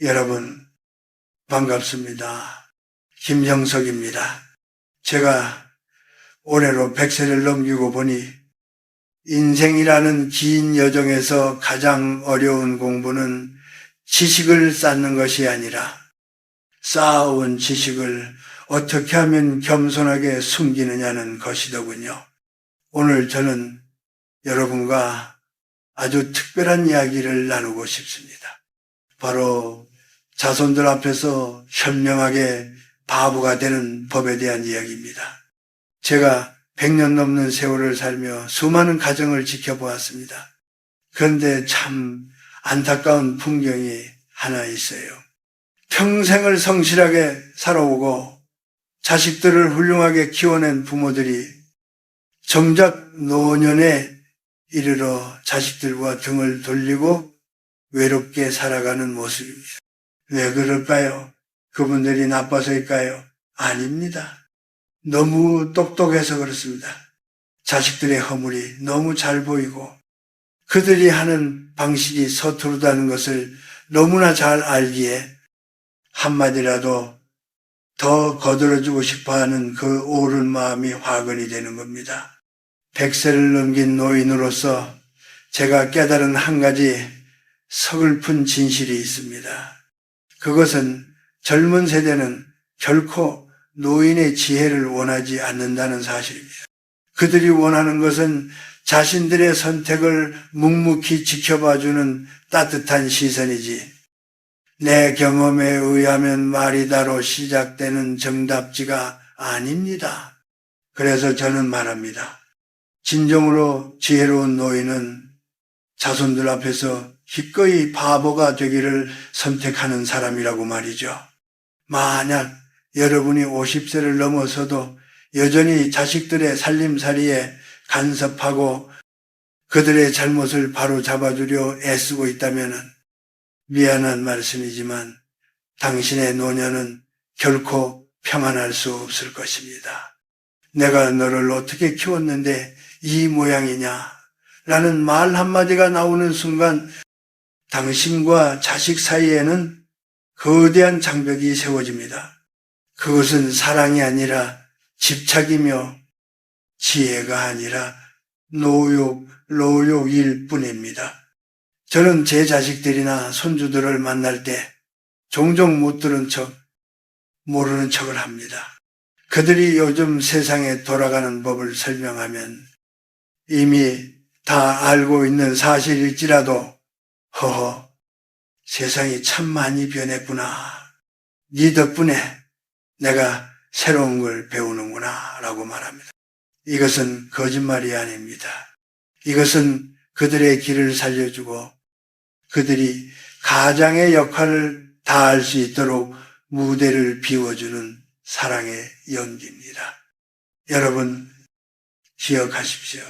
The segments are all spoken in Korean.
여러분 반갑습니다. 김형석입니다. 제가 올해로 100세를 넘기고 보니 인생이라는 긴 여정에서 가장 어려운 공부는 지식을 쌓는 것이 아니라 쌓아온 지식을 어떻게 하면 겸손하게 숨기느냐는 것이더군요. 오늘 저는 여러분과 아주 특별한 이야기를 나누고 싶습니다. 바로 자손들 앞에서 현명하게 바보가 되는 법에 대한 이야기입니다. 제가 100년 넘는 세월을 살며 수많은 가정을 지켜보았습니다. 그런데 참 안타까운 풍경이 하나 있어요. 평생을 성실하게 살아오고 자식들을 훌륭하게 키워낸 부모들이 정작 노년에 이르러 자식들과 등을 돌리고 외롭게 살아가는 모습입니다. 왜 그럴까요? 그분들이 나빠서일까요? 아닙니다. 너무 똑똑해서 그렇습니다. 자식들의 허물이 너무 잘 보이고 그들이 하는 방식이 서투르다는 것을 너무나 잘 알기에 한마디라도 더 거들어주고 싶어하는 그 옳은 마음이 화근이 되는 겁니다. 100세를 넘긴 노인으로서 제가 깨달은 한 가지 서글픈 진실이 있습니다. 그것은 젊은 세대는 결코 노인의 지혜를 원하지 않는다는 사실입니다. 그들이 원하는 것은 자신들의 선택을 묵묵히 지켜봐주는 따뜻한 시선이지 내 경험에 의하면 말이다로 시작되는 정답지가 아닙니다. 그래서 저는 말합니다. 진정으로 지혜로운 노인은 자손들 앞에서 기꺼이 바보가 되기를 선택하는 사람이라고 말이죠. 만약 여러분이 50세를 넘어서도 여전히 자식들의 살림살이에 간섭하고 그들의 잘못을 바로잡아주려 애쓰고 있다면 미안한 말씀이지만 당신의 노년은 결코 평안할 수 없을 것입니다. 내가 너를 어떻게 키웠는데 이 모양이냐? 라는 말 한마디가 나오는 순간 당신과 자식 사이에는 거대한 장벽이 세워집니다. 그것은 사랑이 아니라 집착이며 지혜가 아니라 노욕일 뿐입니다. 저는 제 자식들이나 손주들을 만날 때 종종 못 들은 척, 모르는 척을 합니다. 그들이 요즘 세상에 돌아가는 법을 설명하면 이미 다 알고 있는 사실일지라도 허허, 세상이 참 많이 변했구나. 네 덕분에 내가 새로운 걸 배우는구나 라고 말합니다. 이것은 거짓말이 아닙니다. 이것은 그들의 길을 살려주고 그들이 가장의 역할을 다할 수 있도록 무대를 비워주는 사랑의 연기입니다. 여러분 기억하십시오.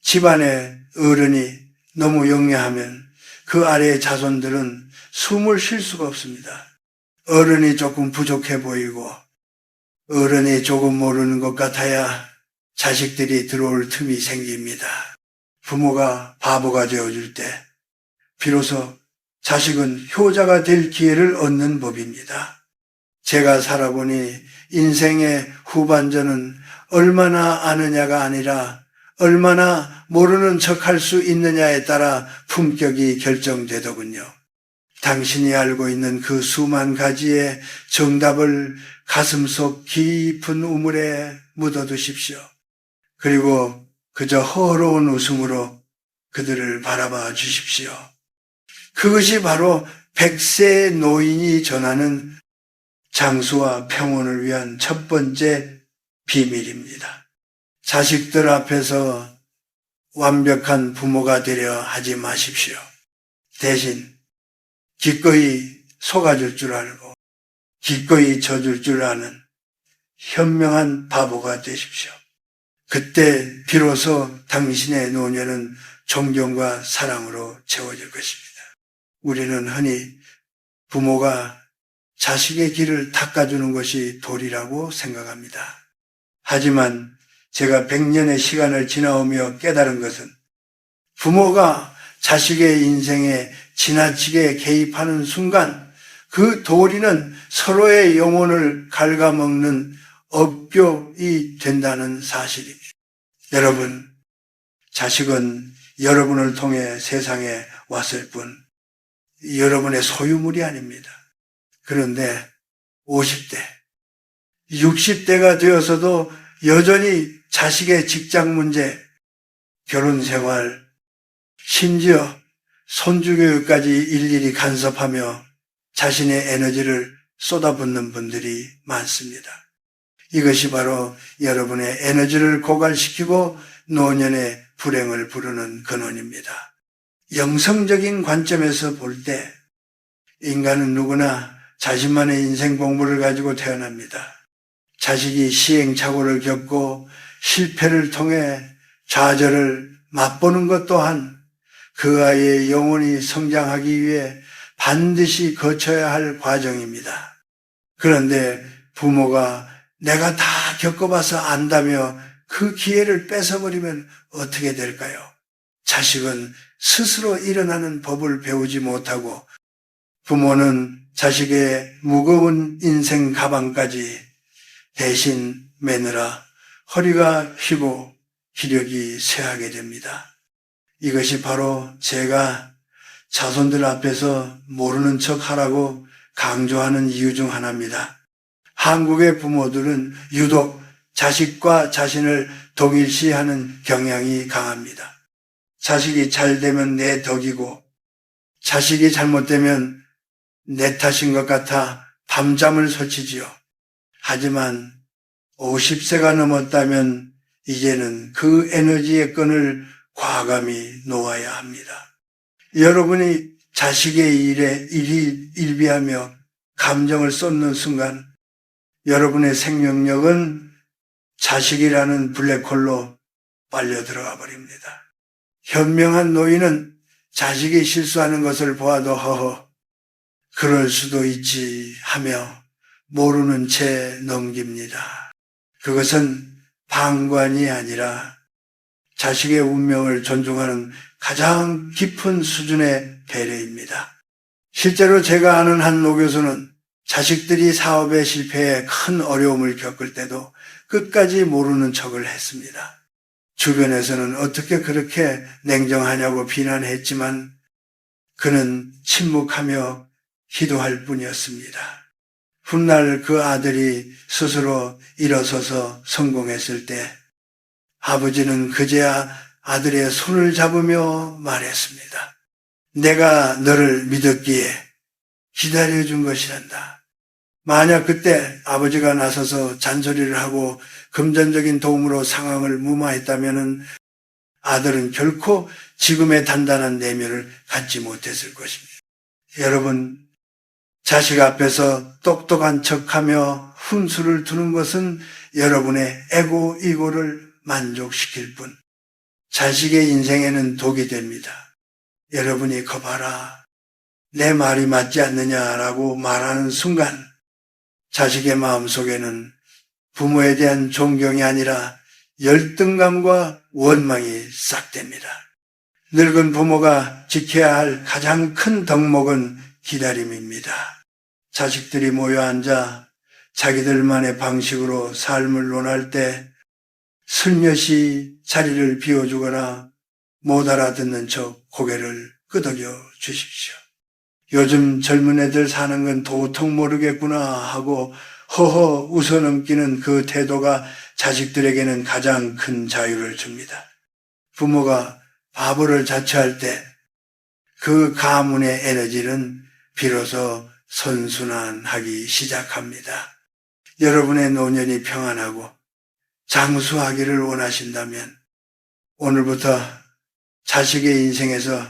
집안의 어른이 너무 영리하면 그 아래의 자손들은 숨을 쉴 수가 없습니다. 어른이 조금 부족해 보이고 어른이 조금 모르는 것 같아야 자식들이 들어올 틈이 생깁니다. 부모가 바보가 되어줄 때 비로소 자식은 효자가 될 기회를 얻는 법입니다. 제가 살아보니 인생의 후반전은 얼마나 아느냐가 아니라 얼마나 모르는 척할 수 있느냐에 따라 품격이 결정되더군요. 당신이 알고 있는 그 수만 가지의 정답을 가슴속 깊은 우물에 묻어두십시오. 그리고 그저 허로운 웃음으로 그들을 바라봐 주십시오. 그것이 바로 100세 노인이 전하는 장수와 평온을 위한 첫 번째 비밀입니다. 자식들 앞에서 완벽한 부모가 되려 하지 마십시오. 대신 기꺼이 속아줄 줄 알고 기꺼이 져줄 줄 아는 현명한 바보가 되십시오. 그때 비로소 당신의 노년은 존경과 사랑으로 채워질 것입니다. 우리는 흔히 부모가 자식의 길을 닦아주는 것이 도리라고 생각합니다. 하지만 제가 100년의 시간을 지나오며 깨달은 것은 부모가 자식의 인생에 지나치게 개입하는 순간 그 도리는 서로의 영혼을 갉아먹는 업교이 된다는 사실입니다. 여러분, 자식은 여러분을 통해 세상에 왔을 뿐 여러분의 소유물이 아닙니다. 그런데 50대, 60대가 되어서도 여전히 자식의 직장 문제, 결혼 생활, 심지어 손주 교육까지 일일이 간섭하며 자신의 에너지를 쏟아붓는 분들이 많습니다. 이것이 바로 여러분의 에너지를 고갈시키고 노년의 불행을 부르는 근원입니다. 영성적인 관점에서 볼 때 인간은 누구나 자신만의 인생 공부를 가지고 태어납니다. 자식이 시행착오를 겪고 실패를 통해 좌절을 맛보는 것 또한 그 아이의 영혼이 성장하기 위해 반드시 거쳐야 할 과정입니다. 그런데 부모가 내가 다 겪어봐서 안다며 그 기회를 뺏어버리면 어떻게 될까요? 자식은 스스로 일어나는 법을 배우지 못하고 부모는 자식의 무거운 인생 가방까지 대신 매느라 허리가 휘고 기력이 쇠하게 됩니다. 이것이 바로 제가 자손들 앞에서 모르는 척 하라고 강조하는 이유 중 하나입니다. 한국의 부모들은 유독 자식과 자신을 동일시하는 경향이 강합니다. 자식이 잘 되면 내 덕이고 자식이 잘못되면 내 탓인 것 같아 밤잠을 설치지요. 하지만 50세가 넘었다면 이제는 그 에너지의 끈을 과감히 놓아야 합니다. 여러분이 자식의 일에 일비하며 감정을 쏟는 순간 여러분의 생명력은 자식이라는 블랙홀로 빨려 들어가 버립니다. 현명한 노인은 자식이 실수하는 것을 보아도 허허 그럴 수도 있지 하며 모르는 채 넘깁니다. 그것은 방관이 아니라 자식의 운명을 존중하는 가장 깊은 수준의 배려입니다. 실제로 제가 아는 한 노교수는 자식들이 사업에 실패해 큰 어려움을 겪을 때도 끝까지 모르는 척을 했습니다. 주변에서는 어떻게 그렇게 냉정하냐고 비난했지만 그는 침묵하며 기도할 뿐이었습니다. 훗날 그 아들이 스스로 일어서서 성공했을 때 아버지는 그제야 아들의 손을 잡으며 말했습니다. 내가 너를 믿었기에 기다려준 것이란다. 만약 그때 아버지가 나서서 잔소리를 하고 금전적인 도움으로 상황을 무마했다면 아들은 결코 지금의 단단한 내면을 갖지 못했을 것입니다. 여러분, 자식 앞에서 똑똑한 척하며 훈수를 두는 것은 여러분의 이고를 만족시킬 뿐 자식의 인생에는 독이 됩니다. 여러분이 거봐라, 내 말이 맞지 않느냐라고 말하는 순간 자식의 마음속에는 부모에 대한 존경이 아니라 열등감과 원망이 싹 됩니다. 늙은 부모가 지켜야 할 가장 큰 덕목은 기다림입니다. 자식들이 모여 앉아 자기들만의 방식으로 삶을 논할 때 슬며시 자리를 비워주거나 못 알아듣는 척 고개를 끄덕여 주십시오. 요즘 젊은 애들 사는 건 도통 모르겠구나 하고 허허 웃어넘기는 그 태도가 자식들에게는 가장 큰 자유를 줍니다. 부모가 바보를 자처할 때 그 가문의 에너지는 비로소 선순환하기 시작합니다. 여러분의 노년이 평안하고 장수하기를 원하신다면 오늘부터 자식의 인생에서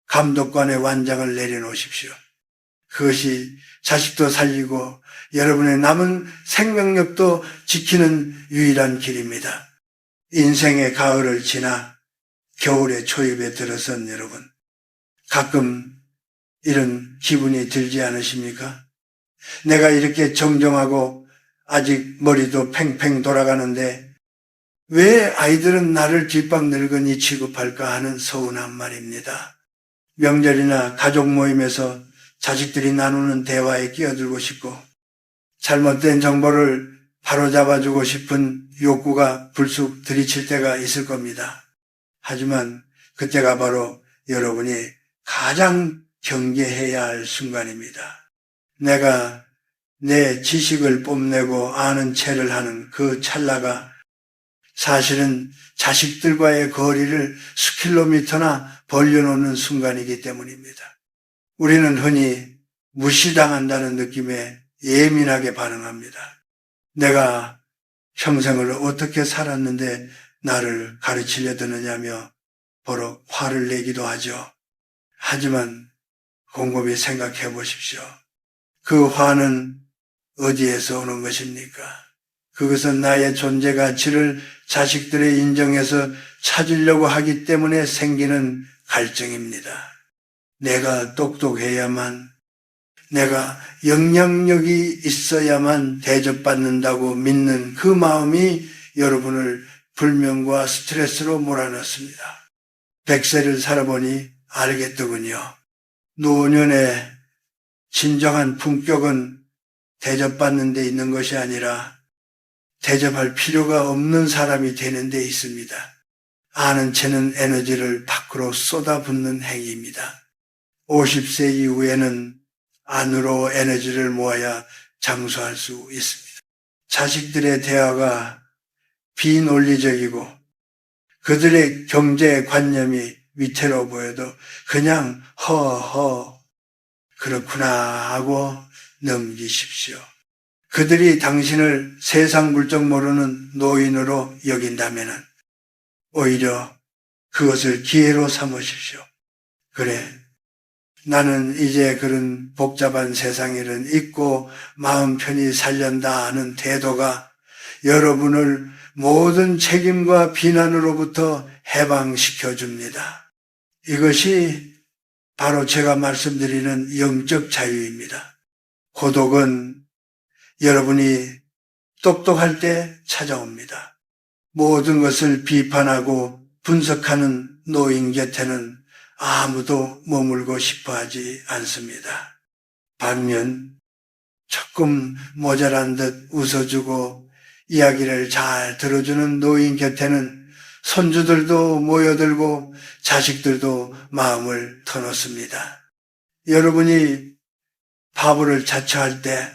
감독관의 완장을 내려놓으십시오. 그것이 자식도 살리고 여러분의 남은 생명력도 지키는 유일한 길입니다. 인생의 가을을 지나 겨울의 초입에 들어선 여러분, 가끔 이런 기분이 들지 않으십니까? 내가 이렇게 정정하고 아직 머리도 팽팽 돌아가는데 왜 아이들은 나를 뒷방 늙은이 취급할까 하는 서운한 말입니다. 명절이나 가족 모임에서 자식들이 나누는 대화에 끼어들고 싶고 잘못된 정보를 바로잡아주고 싶은 욕구가 불쑥 들이칠 때가 있을 겁니다. 하지만 그때가 바로 여러분이 가장 경계해야 할 순간입니다. 내가 내 지식을 뽐내고 아는 체를 하는 그 찰나가 사실은 자식들과의 거리를 수킬로미터나 벌려놓는 순간이기 때문입니다. 우리는 흔히 무시당한다는 느낌에 예민하게 반응합니다. 내가 평생을 어떻게 살았는데 나를 가르치려 드느냐며 버럭 화를 내기도 하죠. 하지만 곰곰이 생각해 보십시오. 그 화는 어디에서 오는 것입니까? 그것은 나의 존재 가치를 자식들의 인정에서 찾으려고 하기 때문에 생기는 갈증입니다. 내가 똑똑해야만, 내가 영향력이 있어야만 대접받는다고 믿는 그 마음이 여러분을 불명과 스트레스로 몰아넣습니다. 100세를 살아보니 알겠더군요. 노년의 진정한 품격은 대접받는 데 있는 것이 아니라 대접할 필요가 없는 사람이 되는 데 있습니다. 아는 체는 에너지를 밖으로 쏟아붓는 행위입니다. 50세 이후에는 안으로 에너지를 모아야 장수할 수 있습니다. 자식들의 대화가 비논리적이고 그들의 경제관념이 위태로워 보여도 그냥 허허 그렇구나 하고 넘기십시오. 그들이 당신을 세상 물정 모르는 노인으로 여긴다면 오히려 그것을 기회로 삼으십시오. 그래, 나는 이제 그런 복잡한 세상일은 잊고 마음 편히 살련다 하는 태도가 여러분을 모든 책임과 비난으로부터 해방시켜 줍니다. 이것이 바로 제가 말씀드리는 영적 자유입니다. 고독은 여러분이 똑똑할 때 찾아옵니다. 모든 것을 비판하고 분석하는 노인 곁에는 아무도 머물고 싶어 하지 않습니다. 반면 조금 모자란 듯 웃어주고 이야기를 잘 들어주는 노인 곁에는 손주들도 모여들고 자식들도 마음을 터놓습니다. 여러분이 바보를 자처할 때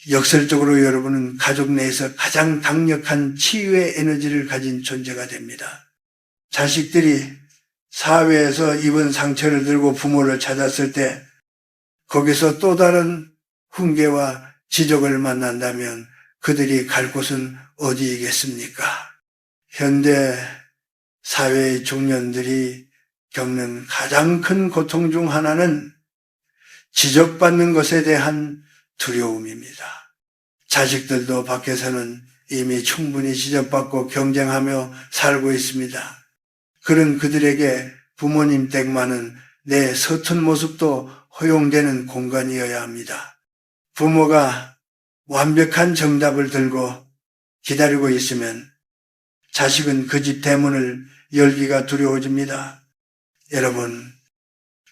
역설적으로 여러분은 가족 내에서 가장 강력한 치유의 에너지를 가진 존재가 됩니다. 자식들이 사회에서 입은 상처를 들고 부모를 찾았을 때 거기서 또 다른 훈계와 지적을 만난다면 그들이 갈 곳은 어디이겠습니까? 현대 사회의 중년들이 겪는 가장 큰 고통 중 하나는 지적받는 것에 대한 두려움입니다. 자식들도 밖에서는 이미 충분히 지적받고 경쟁하며 살고 있습니다. 그런 그들에게 부모님 댁만은 내 서툰 모습도 허용되는 공간이어야 합니다. 부모가 완벽한 정답을 들고 기다리고 있으면 자식은 그 집 대문을 열기가 두려워집니다. 여러분,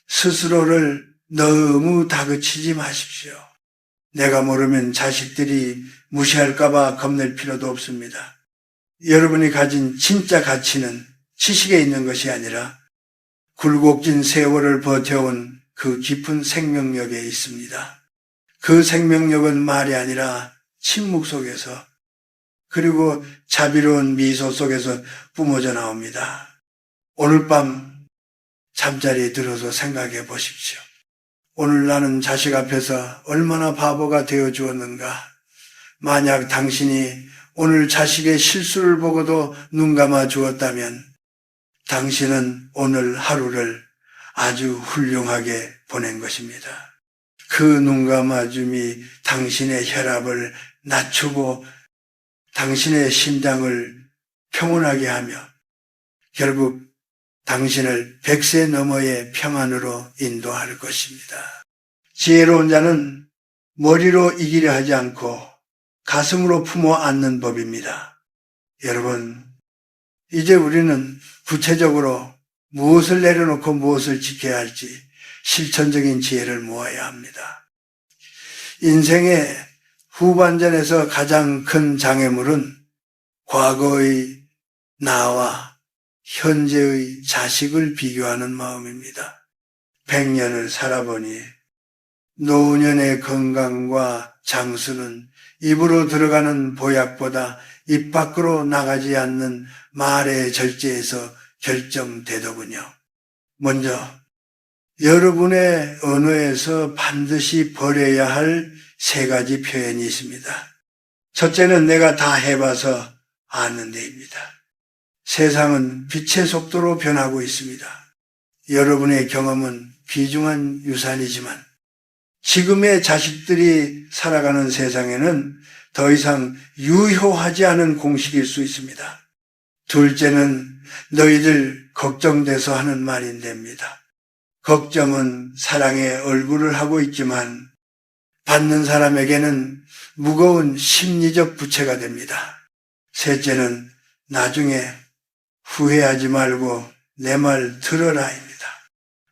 스스로를 너무 다그치지 마십시오. 내가 모르면 자식들이 무시할까봐 겁낼 필요도 없습니다. 여러분이 가진 진짜 가치는 지식에 있는 것이 아니라 굴곡진 세월을 버텨온 그 깊은 생명력에 있습니다. 그 생명력은 말이 아니라 침묵 속에서 그리고 자비로운 미소 속에서 뿜어져 나옵니다. 오늘 밤 잠자리에 들어서 생각해 보십시오. 오늘 나는 자식 앞에서 얼마나 바보가 되어 주었는가. 만약 당신이 오늘 자식의 실수를 보고도 눈 감아 주었다면 당신은 오늘 하루를 아주 훌륭하게 보낸 것입니다. 그 눈 감아줌이 당신의 혈압을 낮추고 당신의 심장을 평온하게 하며 결국 당신을 100세 너머의 평안으로 인도할 것입니다. 지혜로운 자는 머리로 이기려 하지 않고 가슴으로 품어 안는 법입니다. 여러분, 이제 우리는 구체적으로 무엇을 내려놓고 무엇을 지켜야 할지 실천적인 지혜를 모아야 합니다. 인생의 후반전에서 가장 큰 장애물은 과거의 나와 현재의 자식을 비교하는 마음입니다. 100년을 살아보니 노년의 건강과 장수는 입으로 들어가는 보약보다 입 밖으로 나가지 않는 말의 절제에서 결정되더군요. 먼저 여러분의 언어에서 반드시 버려야 할 3가지 표현이 있습니다. 첫째는 내가 다 해봐서 아는 데입니다. 세상은 빛의 속도로 변하고 있습니다. 여러분의 경험은 귀중한 유산이지만 지금의 자식들이 살아가는 세상에는 더 이상 유효하지 않은 공식일 수 있습니다. 둘째는 너희들 걱정돼서 하는 말인데입니다. 걱정은 사랑의 얼굴을 하고 있지만 받는 사람에게는 무거운 심리적 부채가 됩니다. 셋째는 나중에 후회하지 말고 내 말 들어라입니다.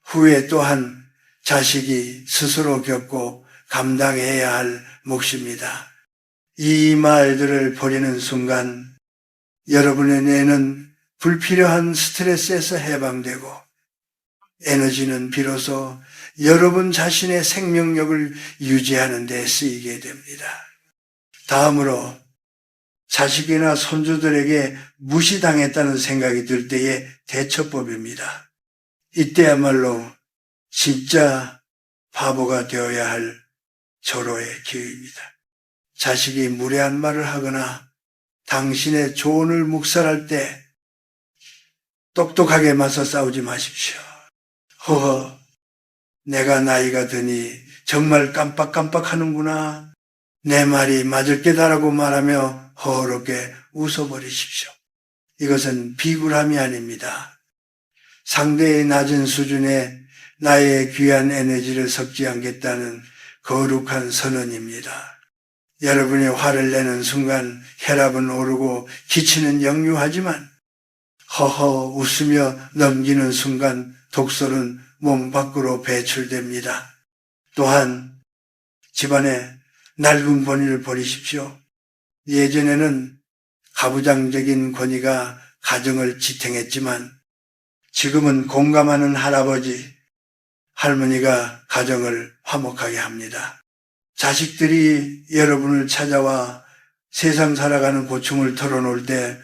후회 또한 자식이 스스로 겪고 감당해야 할 몫입니다. 이 말들을 버리는 순간 여러분의 뇌는 불필요한 스트레스에서 해방되고 에너지는 비로소 여러분 자신의 생명력을 유지하는 데 쓰이게 됩니다. 다음으로 자식이나 손주들에게 무시당했다는 생각이 들 때의 대처법입니다. 이때야말로 진짜 바보가 되어야 할 절호의 기회입니다. 자식이 무례한 말을 하거나 당신의 조언을 묵살할 때 똑똑하게 맞서 싸우지 마십시오. 허허, 내가 나이가 드니 정말 깜빡깜빡하는구나. 내 말이 맞을 게다라고 말하며 허허롭게 웃어버리십시오. 이것은 비굴함이 아닙니다. 상대의 낮은 수준에 나의 귀한 에너지를 섞지 않겠다는 거룩한 선언입니다. 여러분이 화를 내는 순간 혈압은 오르고 기치는 역류하지만 허허 웃으며 넘기는 순간 독소는 몸 밖으로 배출됩니다. 또한 집안에 낡은 권위를 버리십시오. 예전에는 가부장적인 권위가 가정을 지탱했지만 지금은 공감하는 할아버지, 할머니가 가정을 화목하게 합니다. 자식들이 여러분을 찾아와 세상 살아가는 고충을 털어놓을 때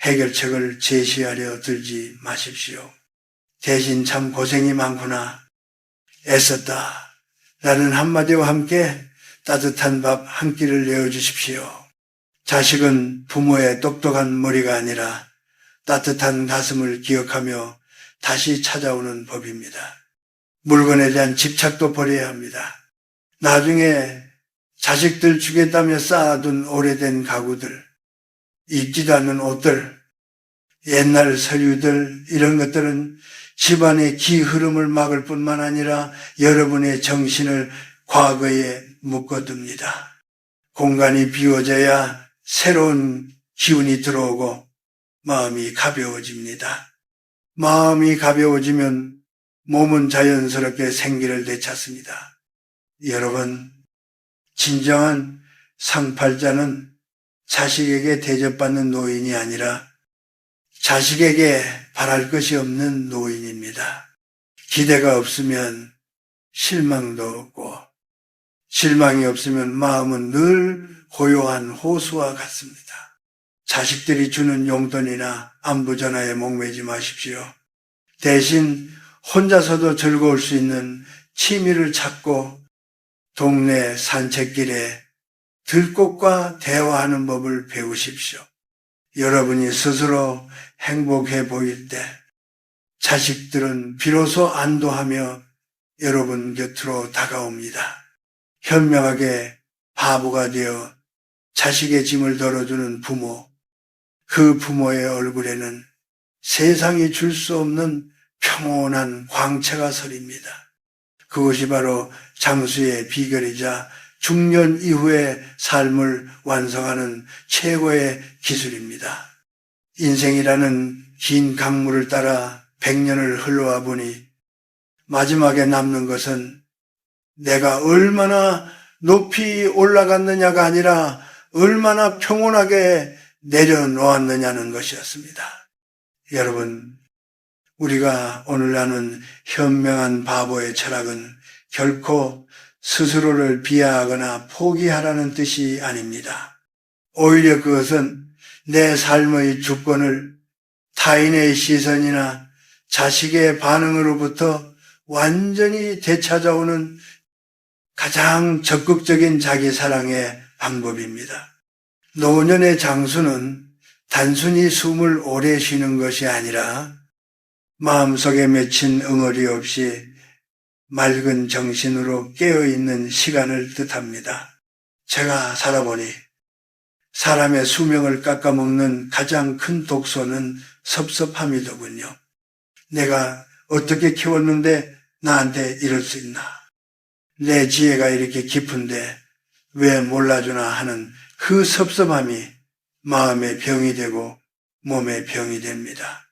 해결책을 제시하려 들지 마십시오. 대신 참 고생이 많구나, 애썼다 라는 한마디와 함께 따뜻한 밥 한 끼를 내어주십시오. 자식은 부모의 똑똑한 머리가 아니라 따뜻한 가슴을 기억하며 다시 찾아오는 법입니다. 물건에 대한 집착도 버려야 합니다. 나중에 자식들 주겠다며 쌓아둔 오래된 가구들, 입지도 않는 옷들, 옛날 서류들, 이런 것들은 집안의 기 흐름을 막을 뿐만 아니라 여러분의 정신을 과거에 묶어둡니다. 공간이 비워져야 새로운 기운이 들어오고 마음이 가벼워집니다. 마음이 가벼워지면 몸은 자연스럽게 생기를 되찾습니다. 여러분, 진정한 상팔자는 자식에게 대접받는 노인이 아니라 자식에게 바랄 것이 없는 노인입니다. 기대가 없으면 실망도 없고 실망이 없으면 마음은 늘 고요한 호수와 같습니다. 자식들이 주는 용돈이나 안부 전화에 목매지 마십시오. 대신 혼자서도 즐거울 수 있는 취미를 찾고 동네 산책길에 들꽃과 대화하는 법을 배우십시오. 여러분이 스스로 행복해 보일 때 자식들은 비로소 안도하며 여러분 곁으로 다가옵니다. 현명하게 바보가 되어 자식의 짐을 덜어주는 부모, 그 부모의 얼굴에는 세상이 줄 수 없는 평온한 광채가 서립니다. 그것이 바로 장수의 비결이자 중년 이후의 삶을 완성하는 최고의 기술입니다. 인생이라는 긴 강물을 따라 100년을 흘러와 보니 마지막에 남는 것은 내가 얼마나 높이 올라갔느냐가 아니라 얼마나 평온하게 내려놓았느냐는 것이었습니다. 여러분, 우리가 오늘 나눈 현명한 바보의 철학은 결코 스스로를 비하하거나 포기하라는 뜻이 아닙니다. 오히려 그것은 내 삶의 주권을 타인의 시선이나 자식의 반응으로부터 완전히 되찾아오는 가장 적극적인 자기 사랑의 방법입니다. 노년의 장수는 단순히 숨을 오래 쉬는 것이 아니라 마음속에 맺힌 응어리 없이 맑은 정신으로 깨어있는 시간을 뜻합니다. 제가 살아보니 사람의 수명을 깎아먹는 가장 큰 독소는 섭섭함이더군요. 내가 어떻게 키웠는데 나한테 이럴 수 있나? 내 지혜가 이렇게 깊은데 왜 몰라주나 하는 그 섭섭함이 마음의 병이 되고 몸의 병이 됩니다.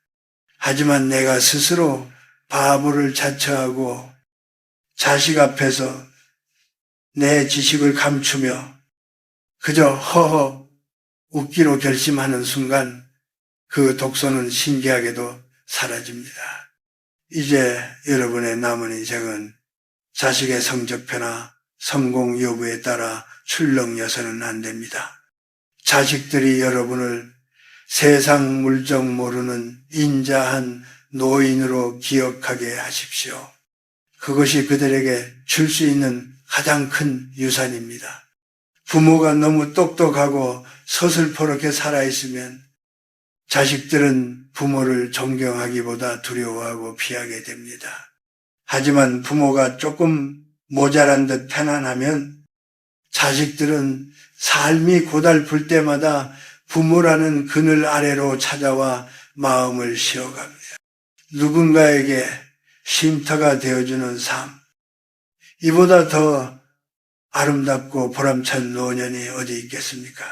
하지만 내가 스스로 바보를 자처하고 자식 앞에서 내 지식을 감추며 그저 허허 웃기로 결심하는 순간 그 독소는 신기하게도 사라집니다. 이제 여러분의 남은 인생은 자식의 성적표나 성공 여부에 따라 출렁여서는 안 됩니다. 자식들이 여러분을 세상 물정 모르는 인자한 노인으로 기억하게 하십시오. 그것이 그들에게 줄 수 있는 가장 큰 유산입니다. 부모가 너무 똑똑하고 서슬퍼렇게 살아있으면 자식들은 부모를 존경하기보다 두려워하고 피하게 됩니다. 하지만 부모가 조금 모자란 듯 편안하면 자식들은 삶이 고달플 때마다 부모라는 그늘 아래로 찾아와 마음을 쉬어갑니다. 누군가에게 쉼터가 되어주는 삶, 이보다 더 아름답고 보람찬 노년이 어디 있겠습니까?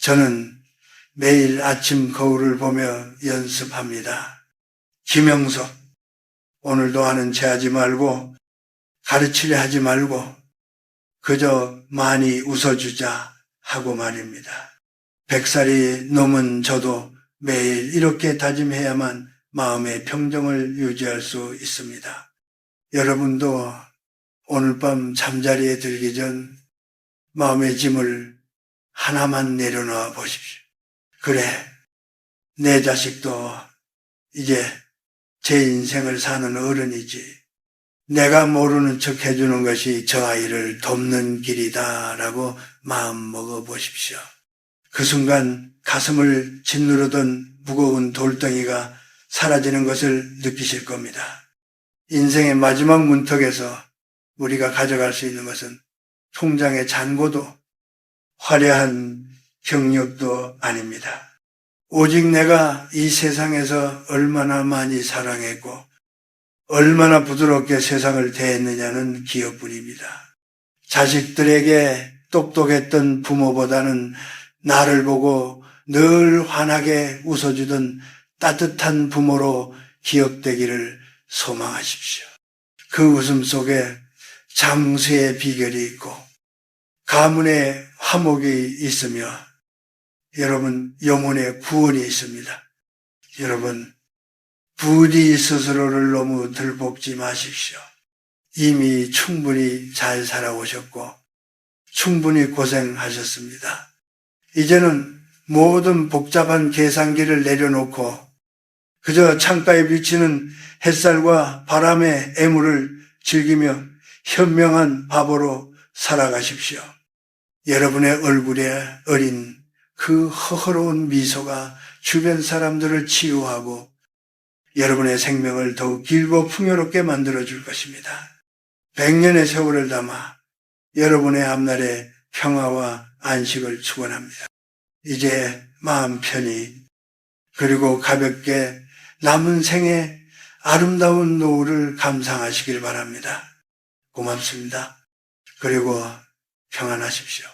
저는 매일 아침 거울을 보며 연습합니다. 김영석, 오늘도 하는 체 하지 말고 가르치려 하지 말고 그저 많이 웃어주자 하고 말입니다. 100살이 넘은 저도 매일 이렇게 다짐해야만 마음의 평정을 유지할 수 있습니다. 여러분도 오늘 밤 잠자리에 들기 전 마음의 짐을 하나만 내려놓아 보십시오. 그래, 내 자식도 이제 제 인생을 사는 어른이지. 내가 모르는 척 해주는 것이 저 아이를 돕는 길이다라고 마음 먹어 보십시오. 그 순간 가슴을 짓누르던 무거운 돌덩이가 사라지는 것을 느끼실 겁니다. 인생의 마지막 문턱에서 우리가 가져갈 수 있는 것은 통장의 잔고도 화려한 경력도 아닙니다. 오직 내가 이 세상에서 얼마나 많이 사랑했고 얼마나 부드럽게 세상을 대했느냐는 기억뿐입니다. 자식들에게 똑똑했던 부모보다는 나를 보고 늘 환하게 웃어주던 따뜻한 부모로 기억되기를 소망하십시오. 그 웃음 속에 장수의 비결이 있고 가문의 화목이 있으며 여러분 영혼의 구원이 있습니다. 여러분 부디 스스로를 너무 들볶지 마십시오. 이미 충분히 잘 살아오셨고 충분히 고생하셨습니다. 이제는 모든 복잡한 계산기를 내려놓고 그저 창가에 비치는 햇살과 바람의 애무를 즐기며 현명한 바보로 살아가십시오. 여러분의 얼굴에 어린 그 허허로운 미소가 주변 사람들을 치유하고 여러분의 생명을 더욱 길고 풍요롭게 만들어줄 것입니다. 100년의 세월을 담아 여러분의 앞날에 평화와 안식을 축원합니다. 이제 마음 편히 그리고 가볍게 남은 생에 아름다운 노후를 감상하시길 바랍니다. 고맙습니다. 그리고 평안하십시오.